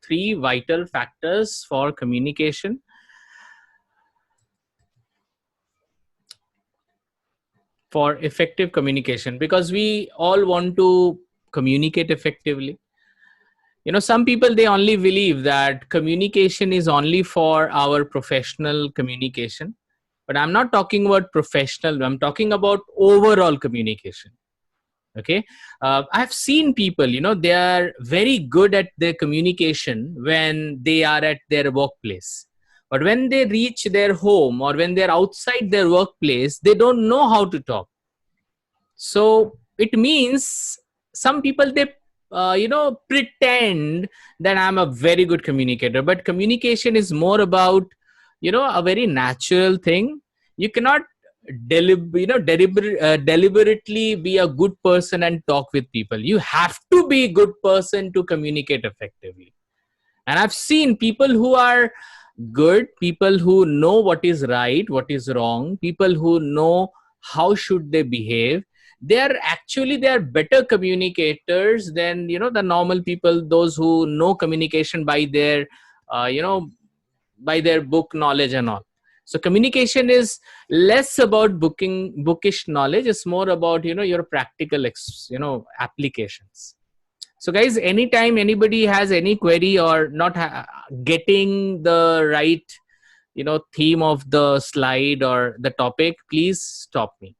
three vital factors for communication. For effective communication, because we all want to communicate effectively. Some people, they only believe that communication is only for our professional communication, but I'm not talking about professional, I'm talking about overall communication. Okay. I've seen people, they are very good at their communication when they are at their workplace, but when they reach their home or when they're outside their workplace, they don't know how to talk. So it means some people, they pretend that I'm a very good communicator, but communication is more about a very natural thing. You cannot deliberately be a good person and talk with people. You have to be a good person to communicate effectively. And I've seen people who are good, people who know what is right, what is wrong, people who know how should they behave. They are better communicators than the normal people, those who know communication by their uh, you know by their book knowledge and all. So communication is less about bookish knowledge. It's more about your practical applications. So guys, anytime anybody has any query or not getting the right theme of the slide or the topic, please stop me.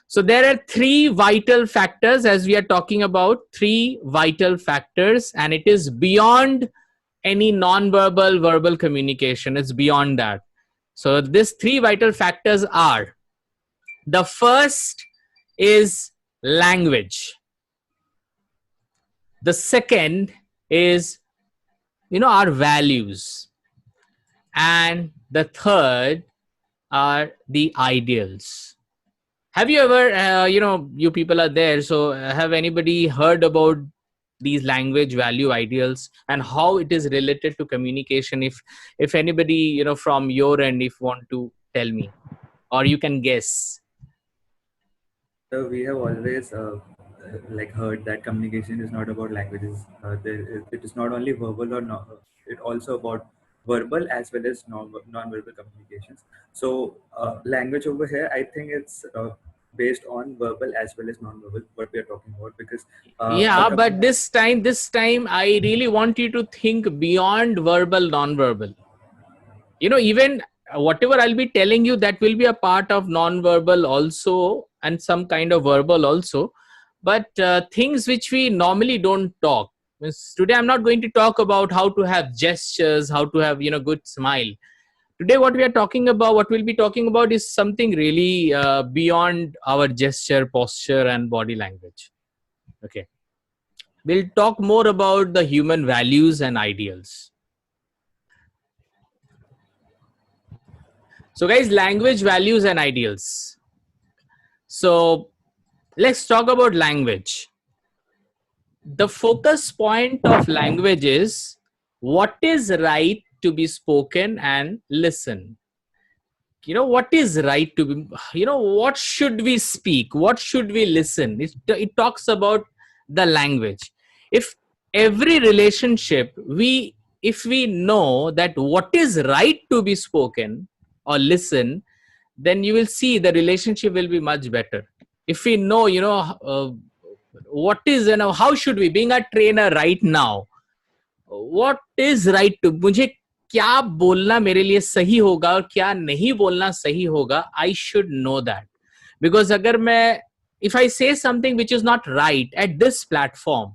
So there are three vital factors, as we are talking about three vital factors, and it is beyond any non-verbal verbal communication. It's beyond that. So these three vital factors are: the first is language, the second is our values, and the third are the ideals. Have you ever you people are there, so have anybody heard about these language, value, ideals, and how it is related to communication? If anybody from your end, if want to tell me, or you can guess. So we have always like heard that communication is not about languages. It is not only verbal or not. It also about verbal as well as non-verbal communications. So language over here, I think it's based on verbal as well as non-verbal. What we are talking about, because Yeah, but this time I really want you to think beyond verbal, non-verbal. Even whatever I'll be telling you, that will be a part of non-verbal also, and some kind of verbal also. But things which we normally don't talk. Means today I'm not going to talk about how to have gestures, how to have good smile. Today what we are talking about, what we'll be talking about, is something really beyond our gesture, posture, and body language. Okay. We'll talk more about the human values and ideals. So guys, language, values, and ideals. So let's talk about language. The focus point of language is what is right to be spoken and listen. What is right to be, what should we speak, what should we listen. It talks about the language. If every relationship, if we know that what is right to be spoken or listen, then you will see the relationship will be much better. If we know what is, how should we, being a trainer right now, what is right to, मुझे क्या बोलना मेरे लिए सही होगा और क्या नहीं बोलना सही होगा, I should know that. Because अगर मैं, if I say something which is not right at this platform,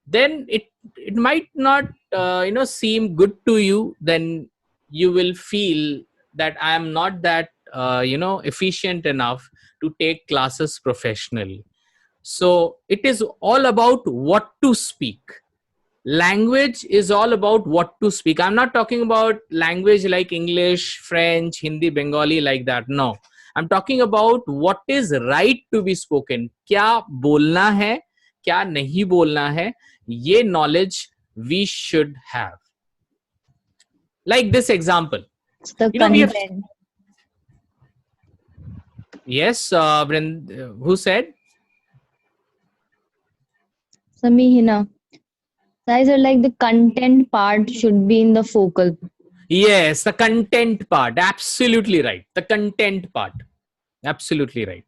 then it might not seem good to you. Then you will feel that I am not that efficient enough to take classes professionally. So it is all about what to speak. Language is all about what to speak. I'm not talking about language like English, French, Hindi, Bengali, like that. No, I'm talking about what is right to be spoken. क्या बोलना है, क्या नहीं बोलना है, ये knowledge we should have. Like this example, It's the we have, content. yes, who said? Samihina. So I said like the content part should be in the focal. Yes, the content part. Absolutely right. The content part. Absolutely right.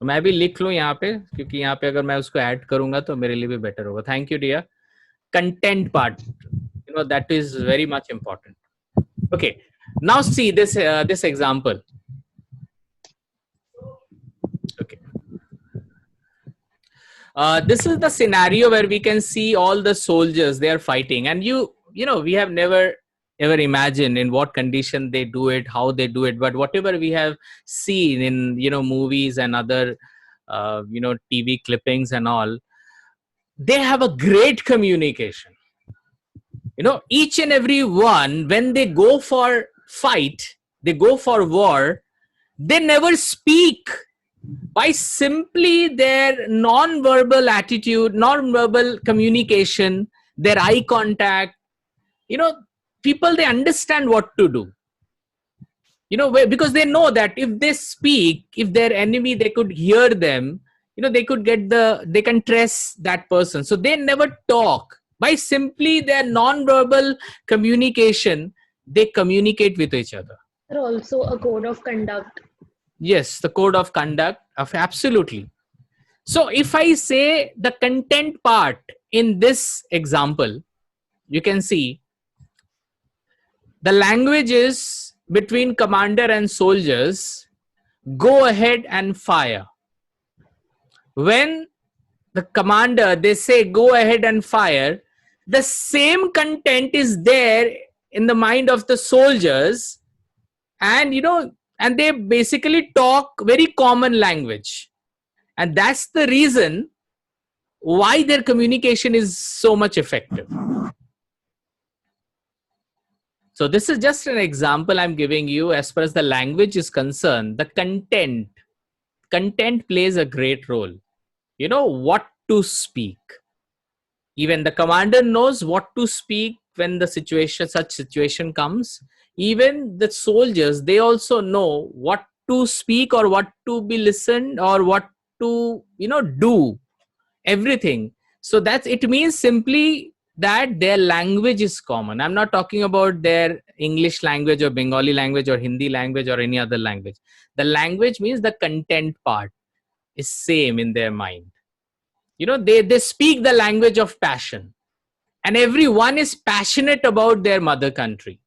तो मैं भी लिख लूँ यहाँ पे, क्योंकि यहाँ पे अगर मैं उसको ऐड करूंगा तो मेरे लिए भी बेटर होगा. Thank you dear. Content part, that is very much important. Okay, now see this example. Okay, this is the scenario where we can see all the soldiers, they are fighting, and we have never ever imagined in what condition they do it, how they do it, but whatever we have seen in movies and other TV clippings and all, they have a great communication. Each and every one, when they go for fight, they go for war, they never speak. By simply their non-verbal attitude, non-verbal communication, their eye contact, people, they understand what to do. Because they know that if they speak, if their enemy, they could hear them, they could they can trace that person. So they never talk. By simply their non-verbal communication, they communicate with each other. Also a code of conduct. Yes, the code of conduct. Absolutely. So if I say the content part in this example, you can see the languages between commander and soldiers: go ahead and fire. When the commander, they say go ahead and fire, the same content is there in the mind of the soldiers, and and they basically talk very common language, and that's the reason why their communication is so much effective. So this is just an example I'm giving you. As far as the language is concerned, the content plays a great role. What to speak. Even the commander knows what to speak when such situation comes. Even the soldiers, they also know what to speak or what to be listened or what to do, everything. So it means simply that their language is common. I'm not talking about their English language or Bengali language or Hindi language or any other language. The language means the content part is same in their mind. They speak the language of passion, and everyone is passionate about their mother country.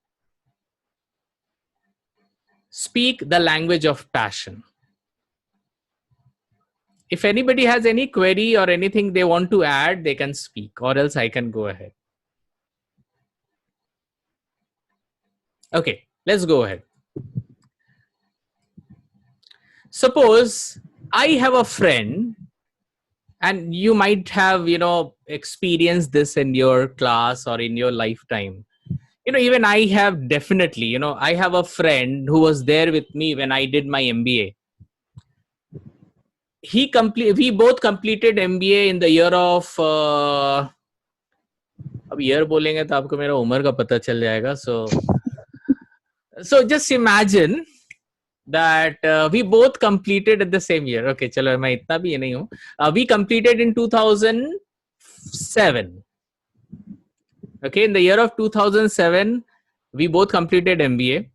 Speak the language of passion. If anybody has any query or anything they want to add, they can speak, or else I can go ahead. Okay, let's go ahead. Suppose I have a friend, and you might have, experienced this in your class or in your lifetime. Even I have definitely, I have a friend who was there with me when I did my MBA. We both completed MBA in the year of, अब year बोलेंगे तो आपको मेरा उम्र का पता चल जाएगा. So just imagine that we both completed at the same year. Okay, चलो मैं इतना भी ये नहीं हूँ. We completed in 2007. Okay, in the year of 2007, we both completed MBA.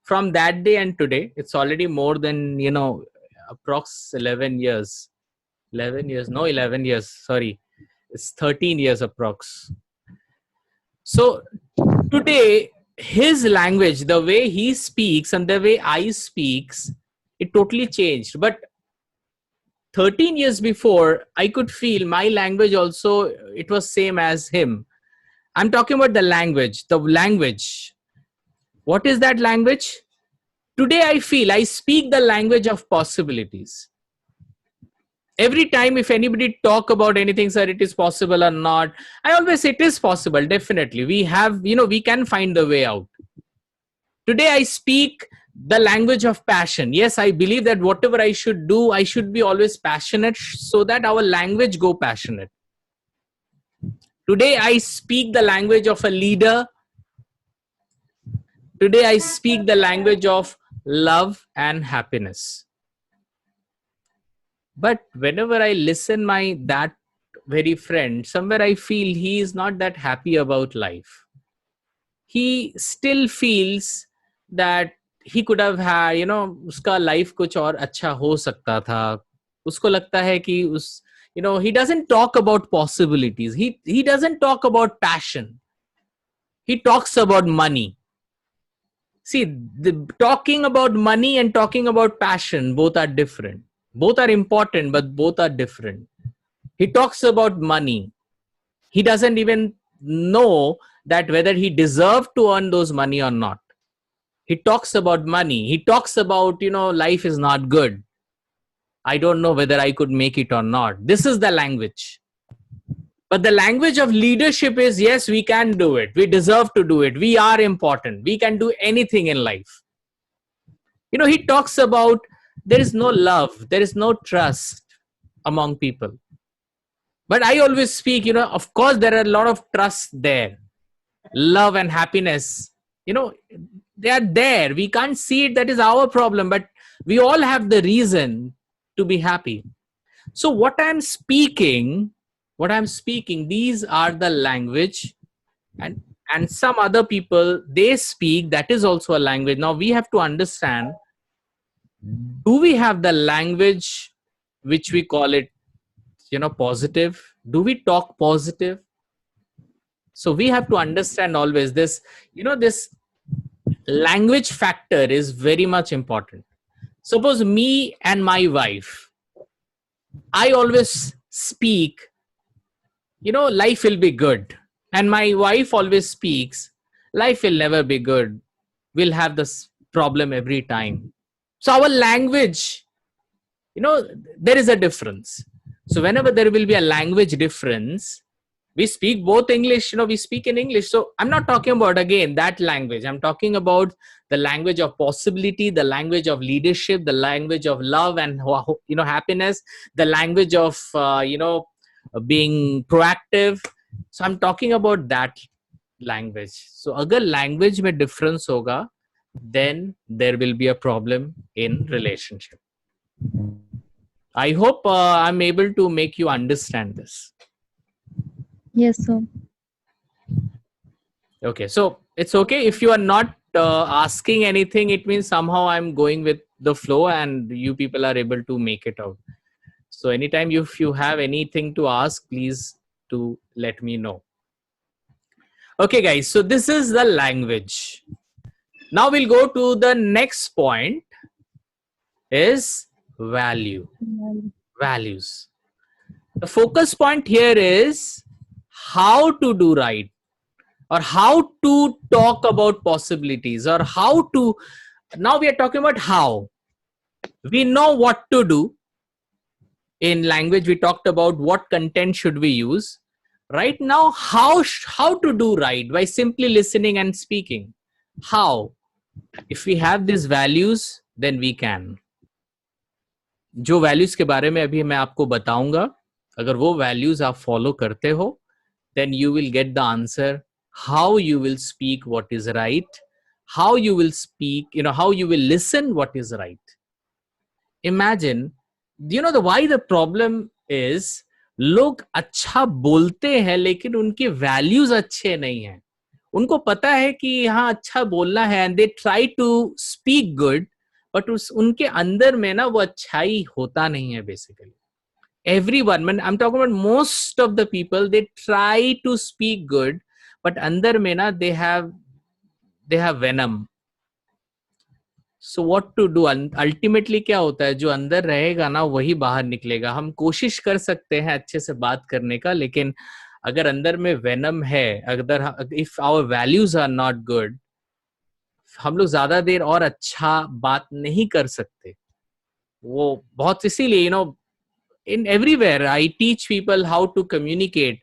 From that day and today, it's already more than, approx 11 years. 11 years, no, 11 years, sorry. It's 13 years approx. So today, his language, the way he speaks and the way I speaks, it totally changed. But 13 years before, I could feel my language also, it was same as him. I'm talking about the language. What is that language? Today I feel I speak the language of possibilities. Every time if anybody talk about anything, sir, it is possible or not, I always say it is possible. Definitely. We have, we can find the way out. Today I speak the language of passion. Yes, I believe that whatever I should do, I should be always passionate so that our language go passionate. Today I speak the language of a leader. Today I speak the language of love and happiness. But whenever I listen that very friend, somewhere I feel he is not that happy about life. He still feels that he could have had, उसका life कुछ और अच्छा हो सकता था. उसको लगता है कि he doesn't talk about possibilities. He doesn't talk about passion. He talks about money. See, talking about money and talking about passion, both are different. Both are important, but both are different. He talks about money. He doesn't even know that whether he deserved to earn those money or not. He talks about money. He talks about, life is not good. I don't know whether I could make it or not. This is the language. But the language of leadership is, yes, we can do it. We deserve to do it. We are important. We can do anything in life. He talks about there is no love. There is no trust among people. But I always speak, of course, there are a lot of trust there. Love and happiness, they are there. We can't see it. That is our problem. But we all have the reason to be happy. So what I'm speaking, these are the language, and some other people, they speak, that is also a language. Now we have to understand, do we have the language which we call it, positive? Do we talk positive? So we have to understand always this, this language factor is very much important. Suppose me and my wife, I always speak, life will be good. And my wife always speaks, life will never be good. We'll have this problem every time. So our language, there is a difference. So whenever there will be a language difference, we speak both English, we speak in English. So I'm not talking about, again, that language. I'm talking about the language of possibility, the language of leadership, the language of love and, happiness, the language of, being proactive. So I'm talking about that language. So agar language mein difference hoga, then there will be a problem in relationship. I hope I'm able to make you understand this. Yes, sir. Okay, so it's okay if you are not asking anything. It means somehow I'm going with the flow and you people are able to make it out. So anytime if you have anything to ask, please to let me know. Okay, guys, so this is the language. Now we'll go to the next point, is value. Values. The focus point here is how to do right, or how to talk about possibilities, or how to, now we are talking about how. We know what to do. In language, we talked about what content should we use. Right now, how to do right by simply listening and speaking. How? If we have these values, then we can. जो values के बारे में अभी मैं आपको बताऊंगा, अगर वो values आप follow करते हो, then you will get the answer how you will speak what is right, how you will speak, how you will listen what is right. Imagine, why the problem is, लोग अच्छा बोलते हैं लेकिन उनके values अच्छे नहीं हैं. उनको पता है कि हाँ अच्छा बोलना है and they try to speak good, but उनके अंदर में ना वो अच्छाई होता नहीं है basically. Everyone, when I'm talking about most of the people, they try to speak good, but अंदर में ना they have venom. So what to do? Ultimately क्या होता है, जो अंदर रहेगा ना वही बाहर निकलेगा. हम कोशिश कर सकते हैं अच्छे से बात करने का, लेकिन अगर अंदर में venom है, अगर if our values are not good, हम लोग ज्यादा देर और अच्छा बात नहीं कर सकते. वो बहुत, इसीलिए in everywhere I teach people how to communicate.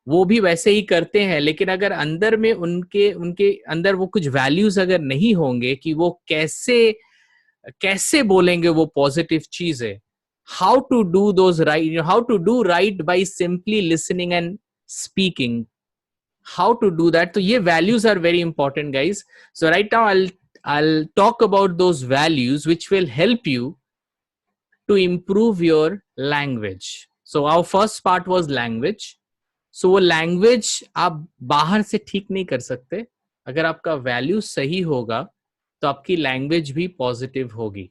वो भी वैसे ही करते हैं, लेकिन अगर अंदर में उनके अंदर वो कुछ values अगर नहीं होंगे कि वो कैसे बोलेंगे वो positive चीजें, how to do those right, how to do right by simply listening and speaking, how to do that. So ये values are very important, guys. So right now I'll talk about those values which will help you to improve your language. So our first part was language. So वो language आप बाहर से ठीक नहीं कर सकते. अगर आपका value सही होगा तो आपकी language भी positive होगी.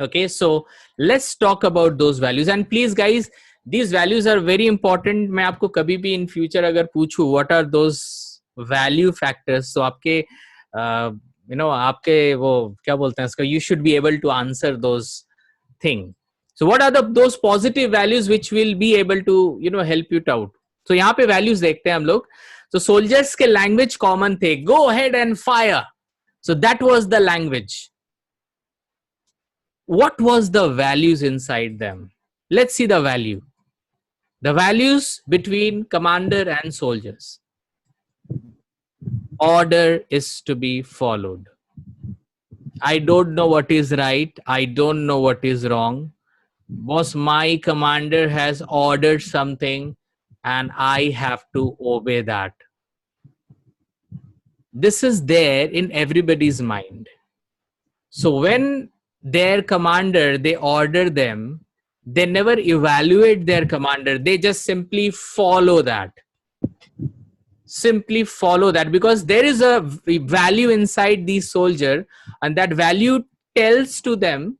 Okay, so let's talk about those values. And please guys, these values are very important. मैं आपको कभी भी in future अगर पूछूं what are those value factors, so आपके आपके वो क्या बोलते हैं इसका, you should be able to answer those thing. So what are those positive values which will be able to help you out? So यहाँ पे values देखते हैं हम लोग. So soldiers के language common थे, go ahead and fire. So that was the language. What was the values inside them? Let's see the value. The values between commander and soldiers. Order is to be followed. I don't know what is right. I don't know what is wrong. Boss, my commander has ordered something and I have to obey that. This is there in everybody's mind. So when their commander, they order them, they never evaluate their commander. They just simply follow that. Simply follow that, because there is a value inside the soldier, and that value tells to them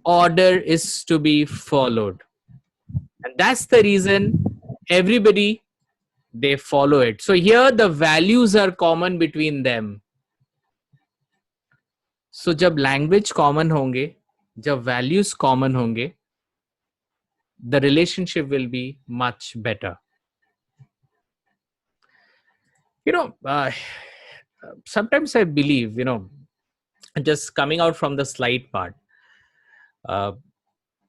order is to be followed. And that's the reason everybody, they follow it. So here the values are common between them. So जब language common होंगे, जब values common होंगे, the relationship will be much better. Sometimes I believe, just coming out from the slide part,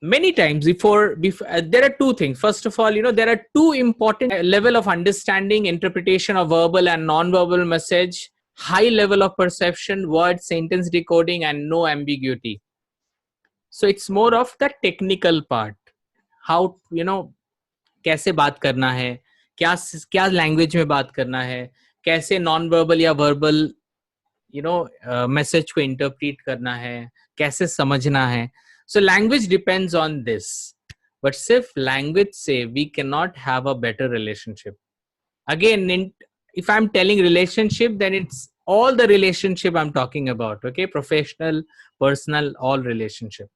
many times before there are two things. First of all, there are two important level of understanding, interpretation of verbal and non-verbal message, high level of perception, word sentence decoding, and no ambiguity. So it's more of the technical part. How, कैसे बात करना है, क्या language में बात करना है, कैसे non-verbal या verbal, message को interpret करना है, कैसे समझना है. So language depends on this. But सिर्फ language से we cannot have a better relationship. Again, if I'm telling relationship, then it's all the relationship I'm talking about. Okay, professional, personal, all relationship.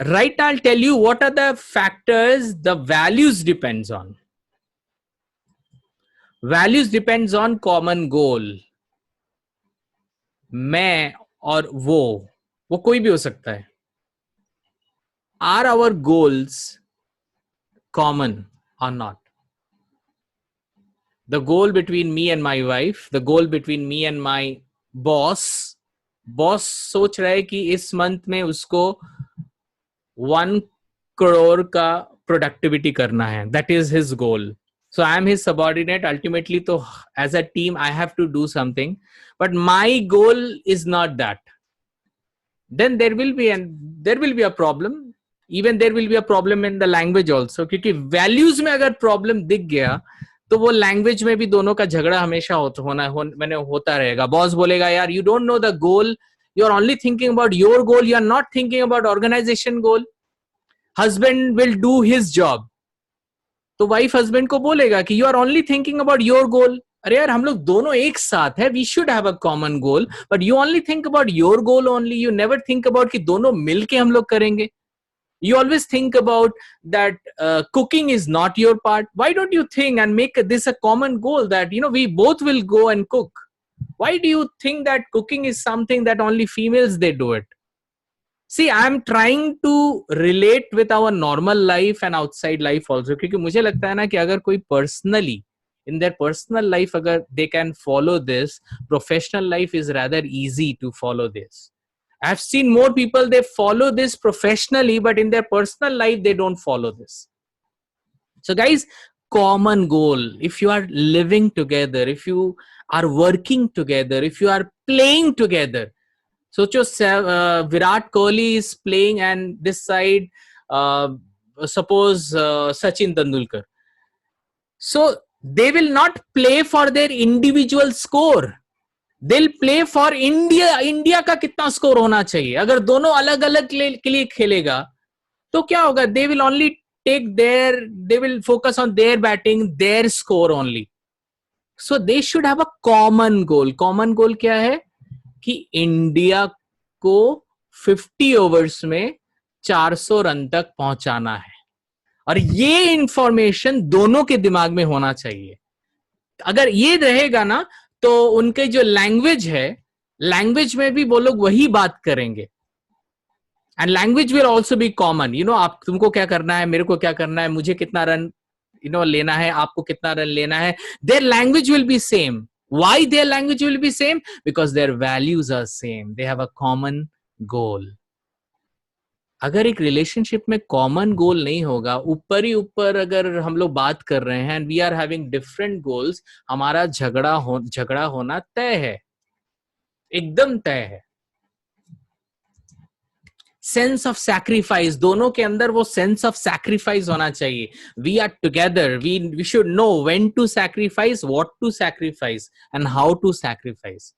Right, I'll tell you what are the factors the values depends on. Values depends on common goal. मैं और वो कोई भी हो सकता है. Are our goals common or not? The goal between me and my wife, the goal between me and my boss सोच रहा है कि इस मंथ में उसको 1 crore का productivity करना है. That is his goal. So I am his subordinate. Ultimately, तो as a team, I have to do something. But my goal is not that. Then there will be a problem. Even there will be a problem in the language also. क्योंकि values में अगर problem दिख गया, तो वो language में भी दोनों का झगड़ा हमेशा होता रहेगा. Boss बोलेगा, यार, you don't know the goal. You are only thinking about your goal. You are not thinking about organization goal. Husband will do his job. तो वाइफ हस्बैंड को बोलेगा कि you are only thinking about your goal. अरे यार, हम लोग दोनों एक साथ है. We should have a common goal, but you only think about your goal only. You never think about कि दोनों मिलके हम लोग करेंगे. You always think about that cooking is not your part. Why don't you think and make this a common goal that we both will go and cook? Why do you think that cooking is something that only females they do it? See, I'm trying to relate with our normal life and outside life also. क्योंकि मुझे लगता है ना कि अगर कोई personally in their personal life अगर they can follow this, professional life is rather easy to follow this. I've seen more people, they follow this professionally, but in their personal life they don't follow this. So guys, common goal. If you are living together, if you are working together, if you are playing together. So Virat Kohli is playing and this side, suppose Sachin Tendulkar. So they will not play for their individual score. They'll play for India. India का कितना score होना चाहिए. अगर दोनों अलग अलग के लिए खेलेगा तो क्या होगा, they will only they will focus on their batting, their score only. So they should have a common goal. Common goal क्या है कि इंडिया को 50 ओवर्स में 400 रन तक पहुंचाना है, और ये इंफॉर्मेशन दोनों के दिमाग में होना चाहिए. अगर ये रहेगा ना तो उनके जो लैंग्वेज है, लैंग्वेज में भी वो लोग वही बात करेंगे. And language will also be common. आप, तुमको क्या करना है, मेरे को क्या करना है, मुझे कितना रन लेना है, आपको कितना रन लेना है. Their language will be same. Why their language will be same? Because their values are same. They have a common goal. अगर एक रिलेशनशिप में कॉमन गोल नहीं होगा, ऊपर ही ऊपर अगर हम लोग बात कर रहे हैं and we are having different goals, हमारा झगड़ा होना तय है, एकदम तय है. सेंस ऑफ सैक्रिफाइस, दोनों के अंदर वो सेंस ऑफ सैक्रिफाइस होना चाहिए. We are together, we should know when to sacrifice, what to sacrifice and how to sacrifice.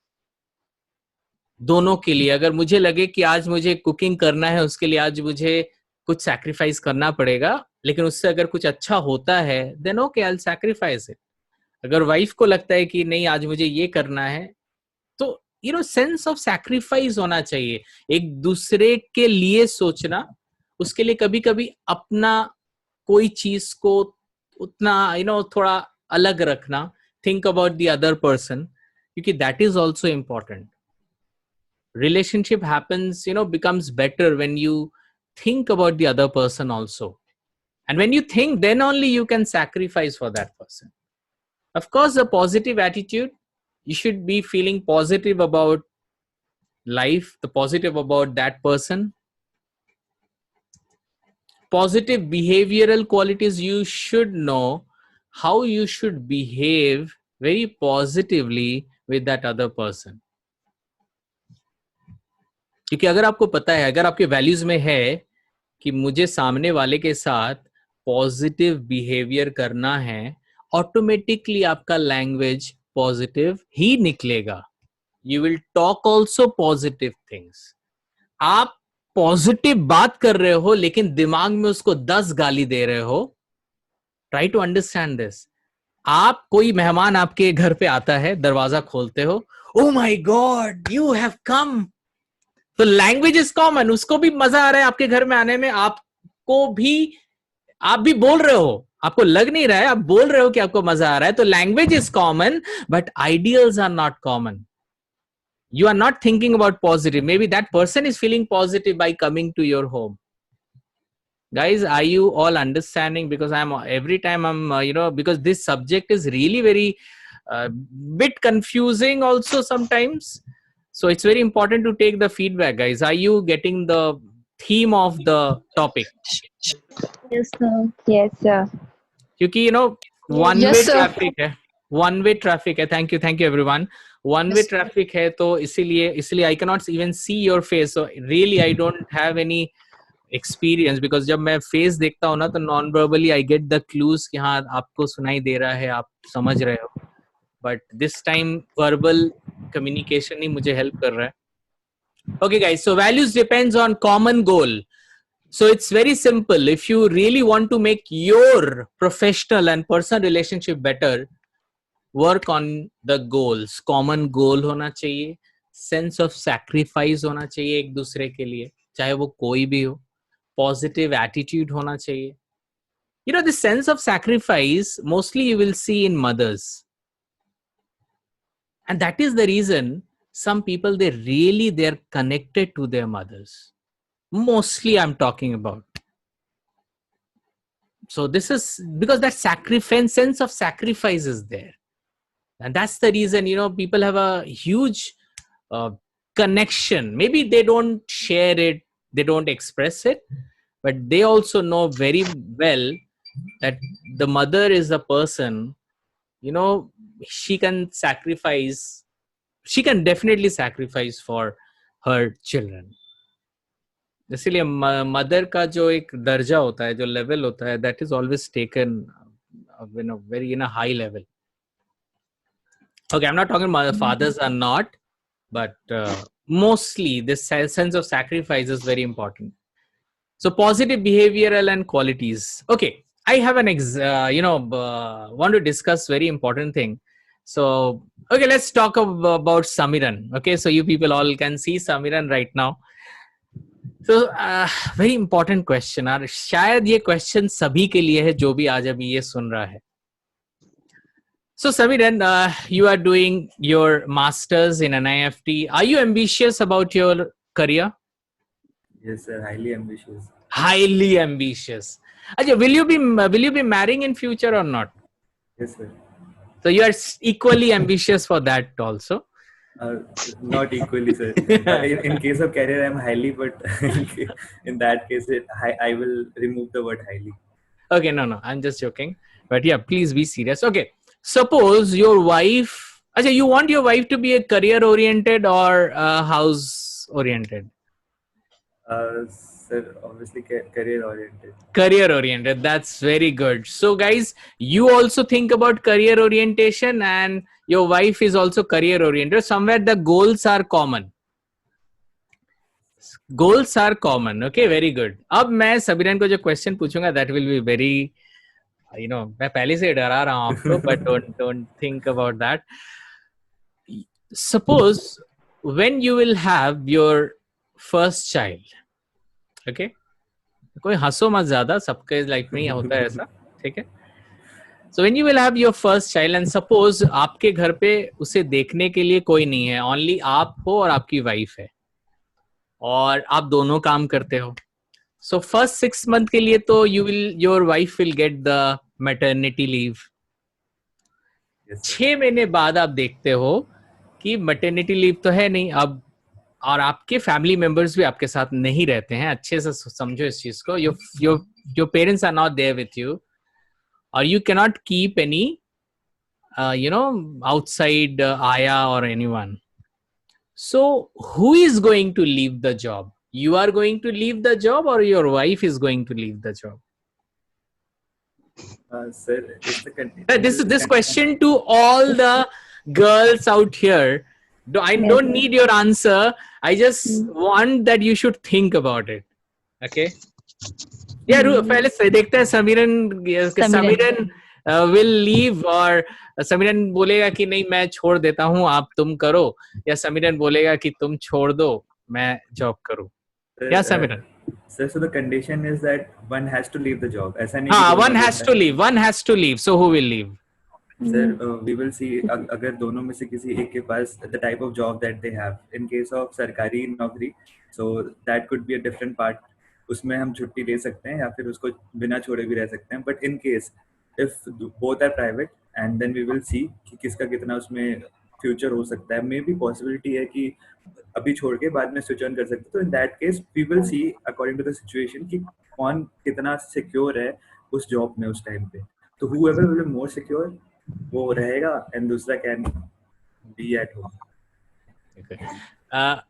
दोनों के लिए. अगर मुझे लगे कि आज मुझे कुकिंग करना है, उसके लिए आज मुझे कुछ सैक्रिफाइस करना पड़ेगा, लेकिन उससे अगर कुछ अच्छा होता है, then okay, I will sacrifice it. अगर वाइफ को लगता है कि नहीं आज मुझे ये करना है, तो सेंस ऑफ सैक्रिफाइस होना चाहिए. एक दूसरे के लिए सोचना, उसके लिए कभी कभी अपना कोई चीज को उतना थोड़ा अलग रखना. Think about the other person, क्योंकि that is also important. Relationship happens, becomes better when you think about the other person also. And when you think, then only you can sacrifice for that person. Of course, a positive attitude, you should be feeling positive about life, the positive about that person. Positive behavioral qualities, you should know how you should behave very positively with that other person. क्योंकि अगर आपको पता है, अगर आपके values में है कि मुझे सामने वाले के साथ पॉजिटिव बिहेवियर करना है, ऑटोमेटिकली आपका लैंग्वेज पॉजिटिव ही निकलेगा. You will talk also positive things. आप पॉजिटिव बात कर रहे हो लेकिन दिमाग में उसको 10 गाली दे रहे हो. Try to understand this. आप, कोई मेहमान आपके घर पे आता है, दरवाजा खोलते हो, oh my God you have come. तो लैंग्वेज इज कॉमन. उसको भी मजा आ रहा है आपके घर में आने में, आप भी बोल रहे हो, आपको लग नहीं रहा है, आप बोल रहे हो कि आपको मजा आ रहा है. तो language is common, but ideals are not common. You are not thinking about positive. Maybe that person is feeling positive by coming to your home. Guys, are you all understanding? Because every time I'm because this subject is really very bit confusing also sometimes. So it's very important to take the feedback, guys. Are you getting the theme of the topic? Yes, sir. Yes, sir. क्योंकि one Yes, way sir. traffic है. One way traffic है. Thank you everyone. One way traffic है, तो इसीलिए I cannot even see your face. So really I don't have any experience, because जब मैं face देखता हूँ ना, तो non verbally I get the clues कि हाँ आपको सुनाई दे रहा है, आप समझ रहे हो. But this time verbal communication ही मुझे help कर रहा है. Okay guys, so values depends on common goal. So it's very simple. If you really want to make your professional and personal relationship better, work on the goals. Common goal होना चाहिए, sense of sacrifice होना चाहिए एक दूसरे के लिए, चाहे वो कोई भी हो. Positive attitude होना चाहिए. This sense of sacrifice mostly you will see in mothers. And that is the reason some people, they're connected to their mothers. Mostly I'm talking about. So this is because that sense of sacrifice is there. And that's the reason, people have a huge connection. Maybe they don't share it, they don't express it, but they also know very well that the mother is a person, she can definitely sacrifice for her children. इसीलिए mother का जो एक दर्जा होता है, जो level होता है, that is always taken in a high level. Okay, I'm not talking about fathers are not, but mostly this sense of sacrifice is very important. So positive behavioral and qualities. Okay, I have an want to discuss very important thing. So okay, let's talk about Samiran. Okay, so you people all can see Samiran right now. So very important question. और शायद ये question सभी के लिए है जो भी आज अभी ये सुन रहा है. So Samiran, you are doing your masters in NIFT. Are you ambitious about your career? Yes, sir. Highly ambitious. Highly ambitious. Ajay, will you be marrying in future or not? Yes, sir. So you are equally ambitious for that also. Not equally, sir. In case of career, I'm highly, but in that case, I will remove the word highly. Okay, no, I'm just joking. But yeah, please be serious. Okay, suppose your wife, Ajay, you want your wife to be a career oriented or house oriented? Sir, obviously career oriented. Career oriented. That's very good. So guys, you also think about career orientation and your wife is also career oriented. Somewhere the goals are common. Goals are common. Okay, very good. अब मैं सबिरन को जो question पूछूंगा, that will be very, मैं पहले से डरा रहा हूँ आपको, but don't think about that. Suppose when you will have your first child, okay? कोई हंसो मत ज्यादा, सबके लाइफ में ही होता है ऐसा, ठीक है? So when you will have your first child and suppose आपके घर पे उसे देखने के लिए कोई नहीं है, only आप हो और आपकी वाइफ है और आप दोनों काम करते हो. So first 6 month के लिए तो your wife will get the maternity leave. Yes, sir. 6 महीने बाद आप देखते हो कि maternity leave तो है नहीं अब, और आपके फैमिली मेंबर्स भी आपके साथ नहीं रहते हैं. अच्छे से समझो इस चीज को. your parents are not there with you or you cannot keep any outside aya or anyone. So who is going to leave the job? You are going to leave the job or your wife is going to leave the job? Sir, it's This question to all the girls out here. I don't need your answer. I just want that you should think about it. Okay. Yeah, पहले से देखते हैं Samiran will leave और समीरन बोलेगा कि नहीं मैं छोड़ देता हूँ आप तुम करो, या समीरन बोलेगा कि तुम छोड़ दो मैं जॉब करूँ. या Samiran? Sir, so the condition is that one has to leave the job. ऐसा नहीं हाँ, कि one has to leave. So who will leave? Sir, we will see अगर दोनों में से किसी एक के पास the type of job that they have. In case of सरकारी नौकरी, so that could be a different part. उसमें हम छुट्टी ले सकते हैं या फिर उसको बिना छोड़े भी रह सकते हैं. But in case if both are private, and then we will see कि किसका कितना उसमें फ्यूचर हो सकता है. मे भी पॉसिबिलिटी है कि अभी छोड़ के बाद में स्विच ऑन कर सकते. तो in that case we will see according to the situation कि कौन कितना सिक्योर है उस जॉब में उस टाइम पे. तो whoever will be more secure वो रहेगा and दूसरा can be at home. Okay. Sir,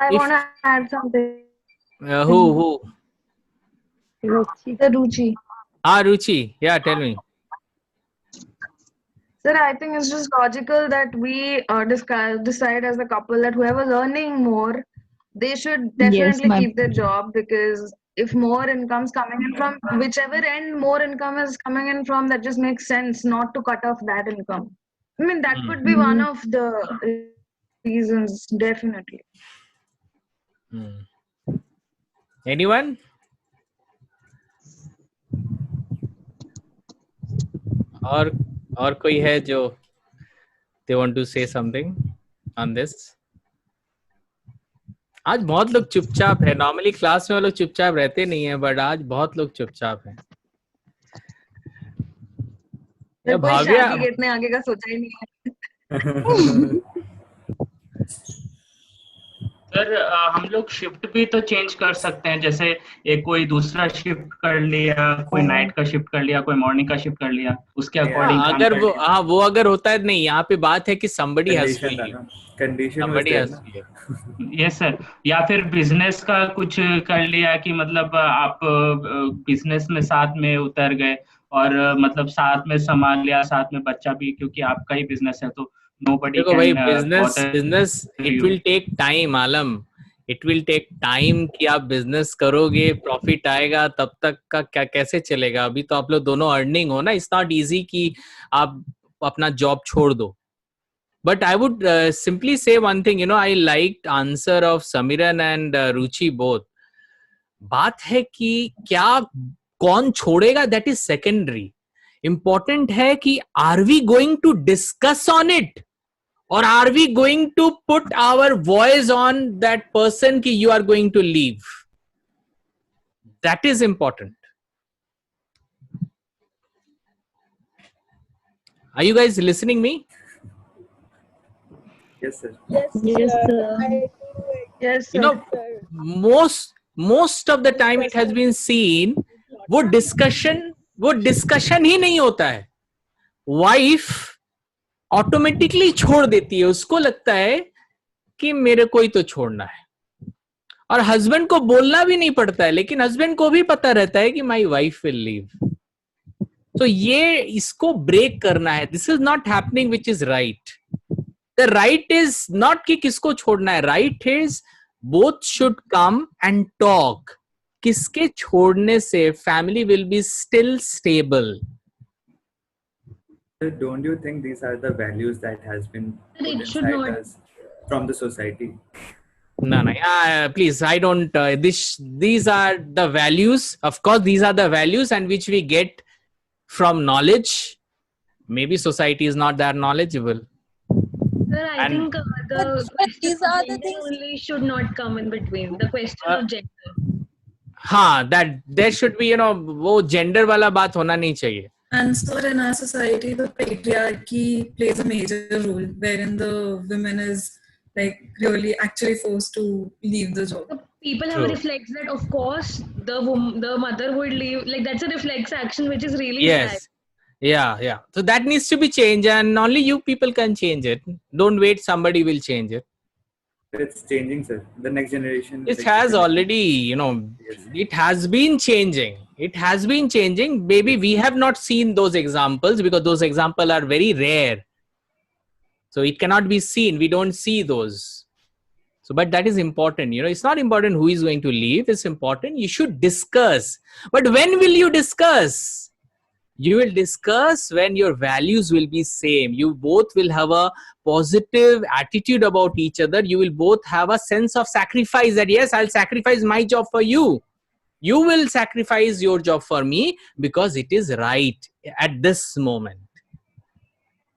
I want to add something. Who? Ruchi. Ruchi. Yeah, tell me. Sir, I think it's just logical that we decide as a couple that whoever's earning more, they should definitely keep their job, because if more income's coming in from whichever end more income is coming in from, that just makes sense not to cut off that income. I mean, that could be one of the reasons, definitely. Anyone? और कोई है जो they want to say something on this? आज बहुत लोग चुपचाप है. Normally class में वो लोग चुपचाप रहते नहीं है, बट आज बहुत लोग चुपचाप हैं. भाव्या इतने आगे का सोचा ही नहीं है. सर हम लोग शिफ्ट भी तो चेंज कर सकते हैं. जैसे एक कोई दूसरा शिफ्ट कर लिया, कोई नाइट का शिफ्ट कर लिया, कोई मॉर्निंग का शिफ्ट कर लिया, उसके अकॉर्डिंग अगर वो अगर होता है. नहीं, यहाँ पे बात है कि somebody has to leave. Somebody has to leave. Yes sir. या फिर बिजनेस का कुछ कर लिया कि मतलब आप बिजनेस में साथ में उतर गए और मतलब साथ में संभाल लिया, साथ में बच्चा भी, क्योंकि आपका ही बिजनेस है. तो nobody देखो can भाई, business it will take time. Alam, it will take time कि आप बिजनेस करोगे, प्रॉफिट आएगा, तब तक का क्या कैसे चलेगा? अभी तो आप लोग दोनों अर्निंग हो ना, इट्स नॉट इजी कि आप अपना जॉब छोड़ दो. But I would simply say one thing, I liked answer of Samiran and Ruchi both. बात है कि क्या कौन छोड़ेगा, that is secondary. Important है कि are we going to discuss on it? Or are we going to put our voice on that person कि you are going to leave? That is important. Are you guys listening me? Yes, sir. Yes, sir. Yes, sir. Most of the time it has been seen, वो discussion ही नहीं होता है. Wife automatically छोड़ देती है, उसको लगता है कि मेरे को ही तो छोड़ना है, और हस्बैंड को बोलना भी नहीं पड़ता है, लेकिन हस्बैंड को भी पता रहता है कि माई वाइफ विल लीव. तो ये इसको ब्रेक करना है. This is not happening which is right. The right is not कि किसको छोड़ना है, right is both should come and talk. किसके छोड़ने से family will be still stable. Don't you think these are the values that has been put inside us from the society? No, please, I don't. These are the values. Of course, these are the values, and which we get from knowledge. Maybe society is not that knowledgeable. Sir, I think the these are the things only should not come in between. The question of gender. हाँ, that there should be, वो gender वाला बात होना नहीं चाहिए. And so in our society, the patriarchy plays a major role, wherein the women is like really actually forced to leave the job. So people have a reflex that, of course, the mother would leave. Like that's a reflex action, which is really Yes. sad. Yeah. So that needs to be changed, and only you people can change it. Don't wait, somebody will change it. It's changing, sir. The next generation. It has already, Yes. it has been changing. It has been changing. Maybe we have not seen those examples because those examples are very rare. So it cannot be seen. We don't see those. So, but that is important. It's not important who is going to leave. It's important. You should discuss. But when will you discuss? You will discuss when your values will be same. You both will have a positive attitude about each other. You will both have a sense of sacrifice that yes, I'll sacrifice my job for you. You will sacrifice your job for me because it is right at this moment.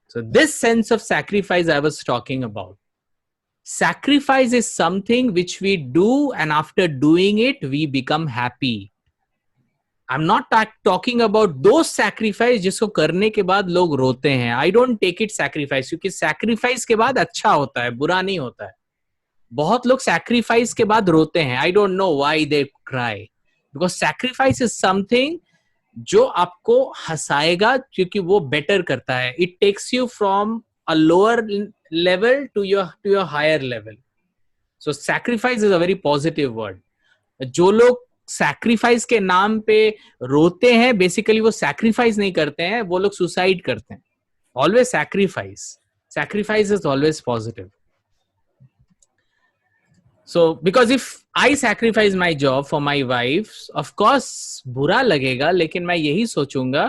So this sense of sacrifice I was talking about. Sacrifice is something which we do, and after doing it, we become happy. I'm not talking about those sacrifice जिसको करने के बाद लोग रोते हैं. I don't take it sacrifice, क्योंकि sacrifice के बाद अच्छा होता है, बुरा नहीं होता है. बहुत लोग sacrifice के बाद रोते हैं. I don't know why they cry. Because sacrifice is something जो आपको हंसाएगा, क्योंकि वो better करता है. It takes you from a lower level to your higher level. So sacrifice is a very positive word. जो लोग सैक्रिफाइस के नाम पे रोते हैं, बेसिकली वो सैक्रिफाइस नहीं करते हैं, वो लोग सुसाइड करते हैं. Always sacrifice is always positive. So because if I sacrifice my job for my wife, of course बुरा लगेगा, लेकिन मैं यही सोचूंगा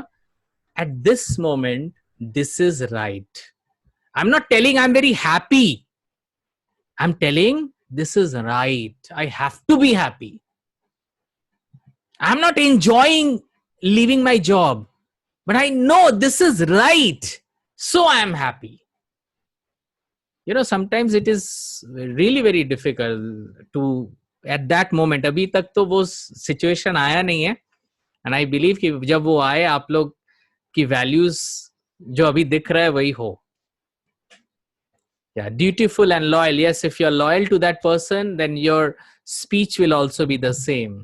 at this moment this is right. I am not telling I am very happy. I am telling this is right. I have to be happy. I'm not enjoying leaving my job, but I know this is right. So I am happy. Sometimes it is really very difficult to, at that moment, अभी तक तो वो situation आया नहीं है. And I believe कि जब वो आए, आप लोग की values जो अभी दिख रहा है वही हो. Yeah, dutiful and loyal. Yes, if you're loyal to that person, then your speech will also be the same.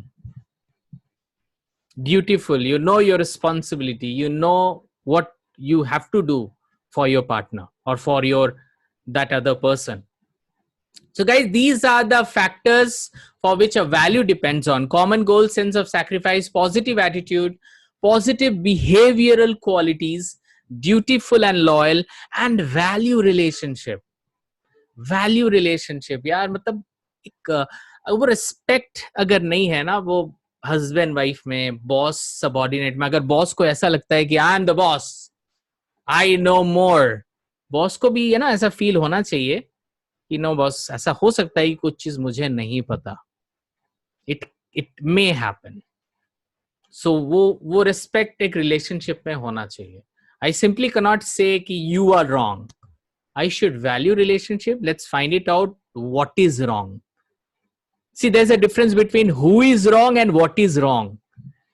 Dutiful, you know your responsibility, you know what you have to do for your partner or for that other person. So guys, these are the factors for which a value depends on: common goal, sense of sacrifice, positive attitude, positive behavioral qualities, dutiful and loyal, and value relationship. यार मतलब वो respect अगर नहीं है ना, वो husband wife में, boss subordinate में, अगर बॉस को ऐसा लगता है कि I am the boss, I know more, boss को भी है ना ऐसा फील होना चाहिए कि नो बॉस, ऐसा हो सकता है कि कुछ चीज मुझे नहीं पता, इट मे हैपन। सो वो रिस्पेक्ट एक रिलेशनशिप में होना चाहिए। आई सिंपली कैनॉट से कि you are wrong, I should value relationship, let's find it out what is wrong. See, there's a difference between who is wrong and what is wrong.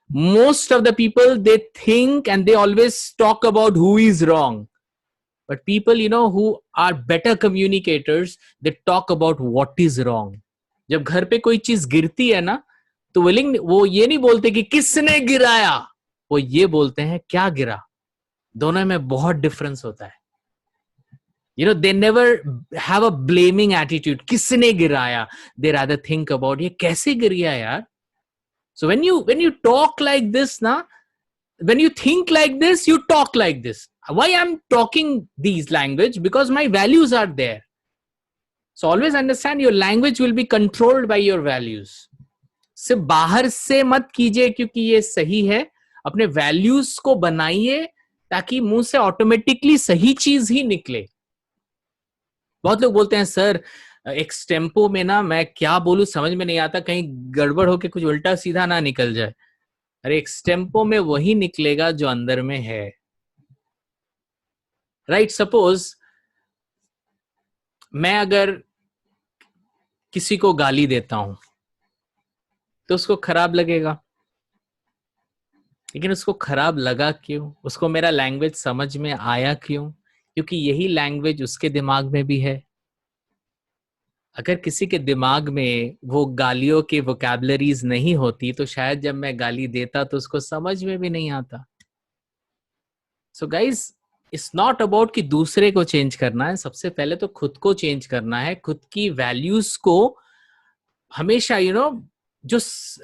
Most of the people, they think and they always talk about who is wrong. But people, you know, who are better communicators, they talk about what is wrong. जब घर पे कोई चीज गिरती है ना, तो वो ये नहीं बोलते कि किसने गिराया, वो ये बोलते हैं क्या गिरा। दोनों में बहुत डिफरेंस होता है। You know, they never have a blaming attitude. किसने गिराया? They rather think about ये कैसे गिर गया यार? So when you talk like this ना, when you think like this, you talk like this. Why I'm talking these language? Because my values are there. So always understand your language will be controlled by your values. सिर्फ बाहर से मत कीजिए क्योंकि ये सही है, अपने values को बनाइए ताकि मुंह से ऑटोमेटिकली सही चीज ही निकले। बहुत लोग बोलते हैं सर एक्सटेम्पो में ना मैं क्या बोलूं समझ में नहीं आता, कहीं गड़बड़ होके कुछ उल्टा सीधा ना निकल जाए। अरे एक्सटेम्पो में वही निकलेगा जो अंदर में है, राइट? सपोज मैं अगर किसी को गाली देता हूं तो उसको खराब लगेगा, लेकिन उसको खराब लगा क्यों? उसको मेरा लैंग्वेज समझ में आया क्यों? क्योंकि यही लैंग्वेज उसके दिमाग में भी है। अगर किसी के दिमाग में वो गालियों के वोकैबुलरीज नहीं होती तो शायद जब मैं गाली देता तो उसको समझ में भी नहीं आता। So guys, it's not about कि दूसरे को चेंज करना है, सबसे पहले तो खुद को चेंज करना है। खुद की वैल्यूज को हमेशा जो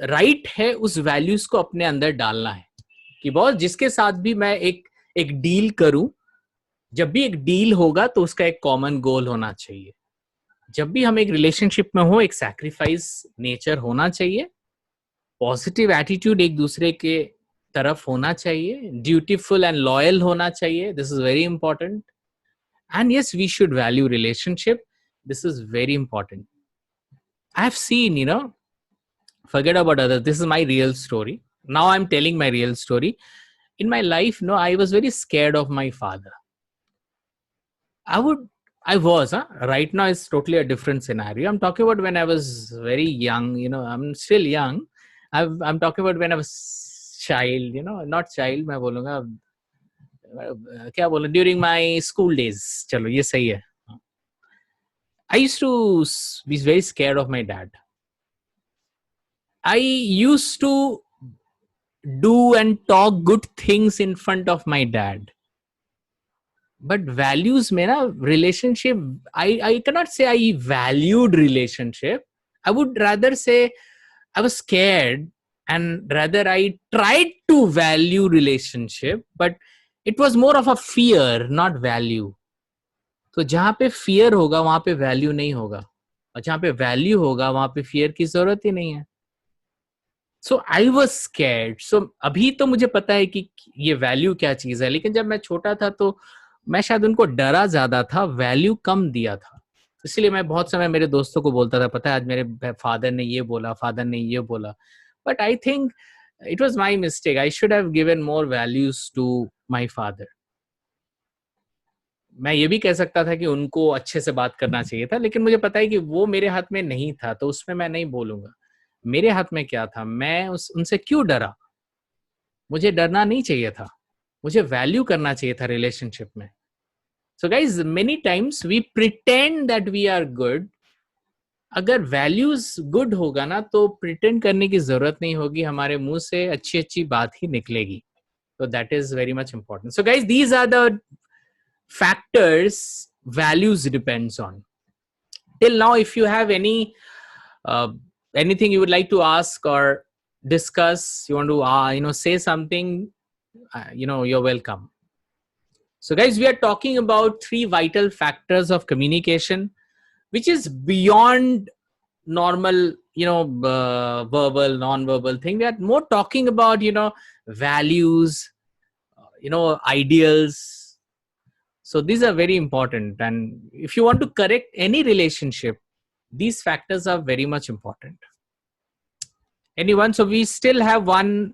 राइट है उस वैल्यूज को अपने अंदर डालना है कि बहुत जिसके साथ भी मैं एक डील करूं, जब भी एक डील होगा तो उसका एक कॉमन गोल होना चाहिए। जब भी हम एक रिलेशनशिप में हो, एक सैक्रिफाइस नेचर होना चाहिए, पॉजिटिव एटीट्यूड एक दूसरे के तरफ होना चाहिए, ड्यूटीफुल एंड लॉयल होना चाहिए, this is very important. And yes, we should value relationship, this is very important. I have seen, forget about others, this is my real story. Now I'm telling my real story. In my life, I was very scared of my father. Right now it's totally a different scenario. I'm talking about when I was very young, I'm still young. I'm talking about when I was child, not child, मैं बोलूँगा क्या बोलूँ, during my school days. चलो ये सही है. I used to be very scared of my dad. I used to do and talk good things in front of my dad. But values में ना, relationship, I cannot say I valued relationship. I would rather say I was scared and rather I tried to value relationship, but it was more of a fear, not value. तो जहाँ पे fear होगा वहाँ पे value नहीं होगा, और जहाँ पे value होगा वहाँ पे fear की जरूरत ही नहीं है. So I was scared. So अभी तो मुझे पता है कि ये वैल्यू क्या चीज है, लेकिन जब मैं छोटा था तो मैं शायद उनको डरा ज्यादा था, वैल्यू कम दिया था. इसलिए मैं बहुत समय मेरे दोस्तों को बोलता था, पता है आज मेरे फादर ने ये बोला, फादर ने ये बोला. But I think it was my mistake. I should have given more values to my father. मैं ये भी कह सकता था कि उनको अच्छे से बात करना चाहिए था, लेकिन मुझे पता है कि वो मेरे हाथ में नहीं था, तो उसमें मैं नहीं बोलूंगा. मेरे हाथ में क्या था, मैं उनसे क्यों डरा? मुझे डरना नहीं चाहिए था, मुझे वैल्यू करना चाहिए था रिलेशनशिप में. So guys, many times we pretend that we are good. अगर वैल्यूज गुड होगा ना तो प्रिटेंड करने की जरूरत नहीं होगी, हमारे मुंह से अच्छी अच्छी बात ही निकलेगी. तो that is very much important. So guys, these are the factors values depends on. Till now, if you have anything you would like to ask or discuss, you want to say something, you're welcome. So guys, we are talking about 3 vital factors of communication which is beyond normal verbal, non-verbal thing. They are more talking about, values, ideals. So these are very important. And if you want to correct any relationship, these factors are very much important. Anyone? So we still have one